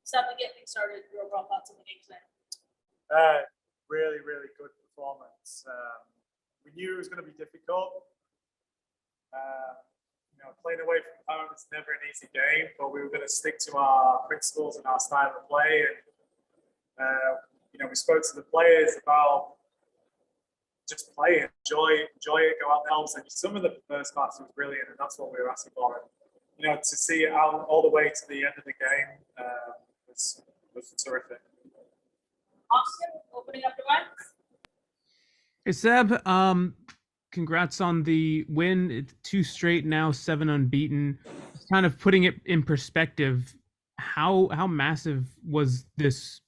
Seb, to get things started, your overall thoughts on the game today? Really, really good performance. We knew it was going to be difficult. Playing away from home is never an easy game, but we were going to stick to our principles and our style of play. And we spoke to the players about just play, enjoy it, go out there. And some of the first parts was brilliant, and that's what we were asking for. And, to see it out all the way to the end of the game was terrific. Austin, opening up the lines. Hey Seb, congrats on the win. It's 2 straight now, 7 unbeaten. Kind of putting it in perspective, how massive was this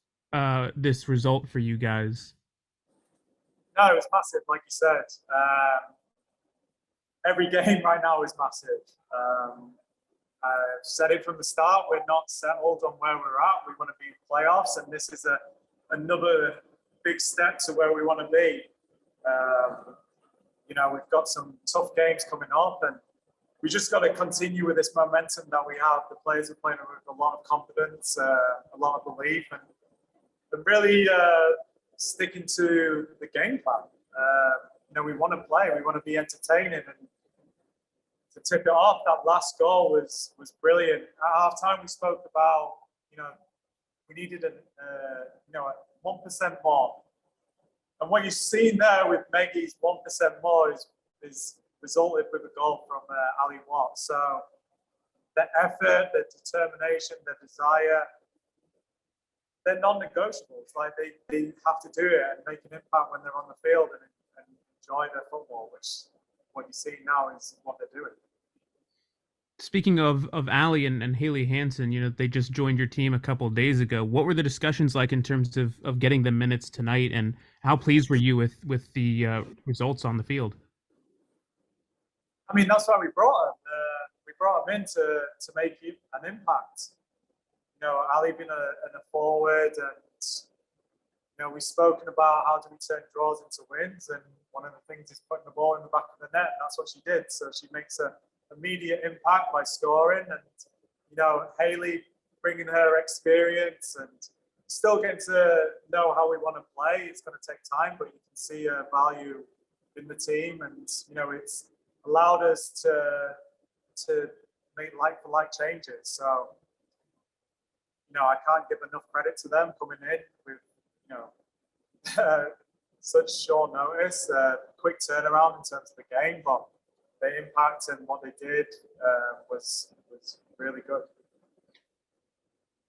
result for you guys? No, it was massive, like you said. Every game right now is massive. I've said it from the start, we're not settled on where we're at. We want to be in playoffs, and this is another big step to where we want to be. We've got some tough games coming up, and we just got to continue with this momentum that we have. The players are playing with a lot of confidence, a lot of belief, and really sticking to the game plan. We want to play, we want to be entertaining, and to tip it off, that last goal was brilliant. At halftime, we spoke about we needed a 1% more. And what you've seen there with Meggie's 1% more is resulted with a goal from Ali Watt. So the effort, the determination, the desire, they're non-negotiables. Like they have to do it and make an impact when they're on the field and enjoy their football, which what you see now is what they're doing. Speaking of Ali and Haley Hansen, they just joined your team a couple of days ago. What were the discussions like in terms of getting the minutes tonight, and how pleased were you with the results on the field? I mean, that's why we brought him. We brought him in to make an impact. Ali being a forward, and we've spoken about how do we turn draws into wins, and one of the things is putting the ball in the back of the net, and that's what she did. So she makes a immediate impact by scoring, and Haley bringing her experience and still getting to know how we want to play. It's going to take time, but you can see her value in the team, and it's allowed us to make like-for-like changes. So I can't give enough credit to them coming in with such short notice, quick turnaround in terms of the game, but the impact and what they did was really good.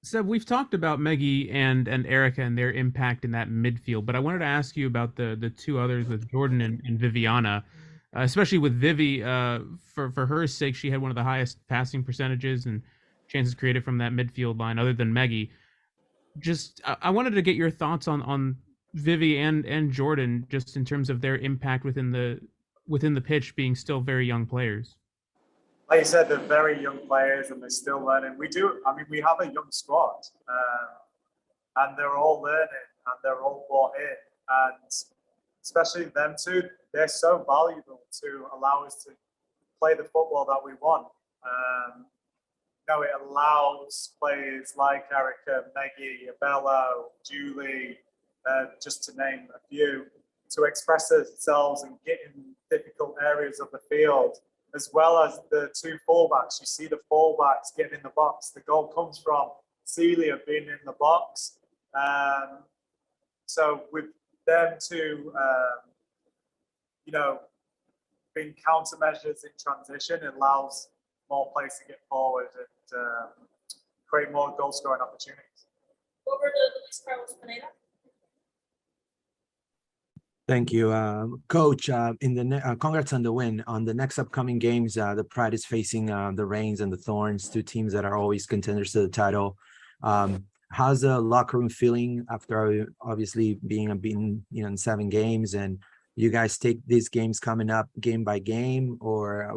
So we've talked about Meggie and Erica and their impact in that midfield, but I wanted to ask you about the 2 others with Jordan and Viviana, especially with Vivi. For her sake, she had one of the highest passing percentages and chances created from that midfield line, other than Meggie. Just I wanted to get your thoughts on Vivi and Jordan, just in terms of their impact within the pitch, being still very young players. Like you said, they're very young players and they're still learning. We have a young squad, and they're all learning and they're all bought in. And especially them two, they're so valuable to allow us to play the football that we want. It allows players like Erica, Meggie, Abello, Julie, just to name a few, to express themselves and get in difficult areas of the field, as well as the 2 fullbacks. You see the fullbacks getting in the box. The goal comes from Celia being in the box. So with them two, being countermeasures in transition, it allows more players to get forward and create more goal-scoring opportunities. Over to Luis Carlos Pineda. Thank you, Coach. Congrats on the win. On the next upcoming games, the Pride is facing the Reigns and the Thorns, 2 teams that are always contenders to the title. How's the locker room feeling after obviously being unbeaten, in 7 games? And you guys take these games coming up game by game, or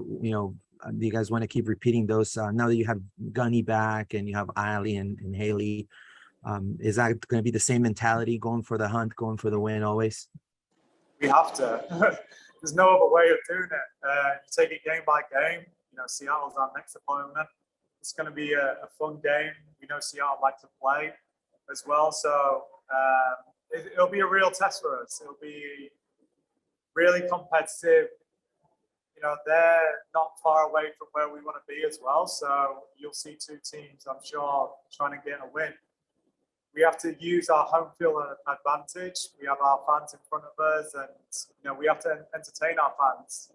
do you guys want to keep repeating those now that you have Gunny back and you have Ali and Haley? Is that going to be the same mentality, going for the hunt, going for the win always? We have to. There's no other way of doing it. You take it game by game. Seattle's our next opponent. it's going to be a fun game. We know Seattle like to play as well, so it'll be a real test for us. It'll be really competitive. You know, they're not far away from where we want to be as well, so you'll see two teams, I'm sure, trying to get a win. We have to use our home field advantage. We have our fans in front of us, and you know, we have to entertain our fans.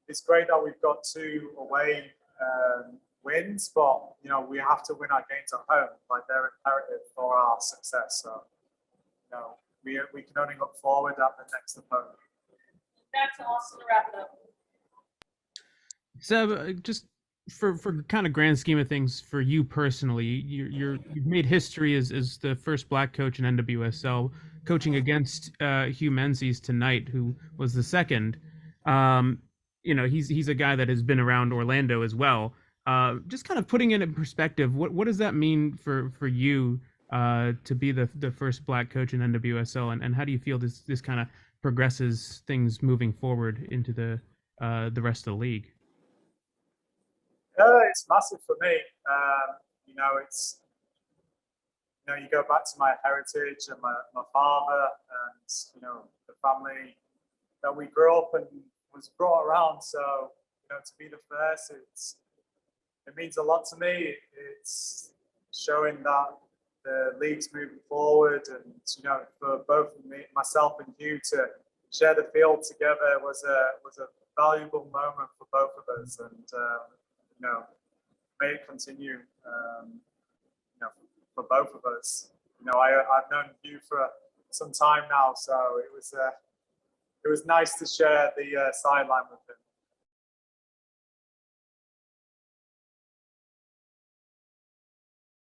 It's great that we've got 2 away wins, but you know, we have to win our games at home. Like, they're imperative for our success. So, you know, we can only look forward at the next opponent. Back to Austin to wrap it up. Seb, just for kind of grand scheme of things, for you personally, you've made history as the first Black coach in NWSL, coaching against Hugh Menzies tonight, who was the second. You know, he's a guy that has been around Orlando as well. Just kind of putting it in perspective, what does that mean for you to be the first Black coach in NWSL, and how do you feel this kind of progresses things moving forward into the rest of the league? It's massive for me. You know, it's, you know, you go back to my heritage and my father and, you know, the family that we grew up and was brought around. So, you know, to be the first, it means a lot to me. It's showing that the league's moving forward, and you know, for both me, myself and Hugh to share the field together was a valuable moment for both of us, and you know, may it continue, you know, for both of us. You know, I've known Hugh for some time now, so it was nice to share the sideline with him.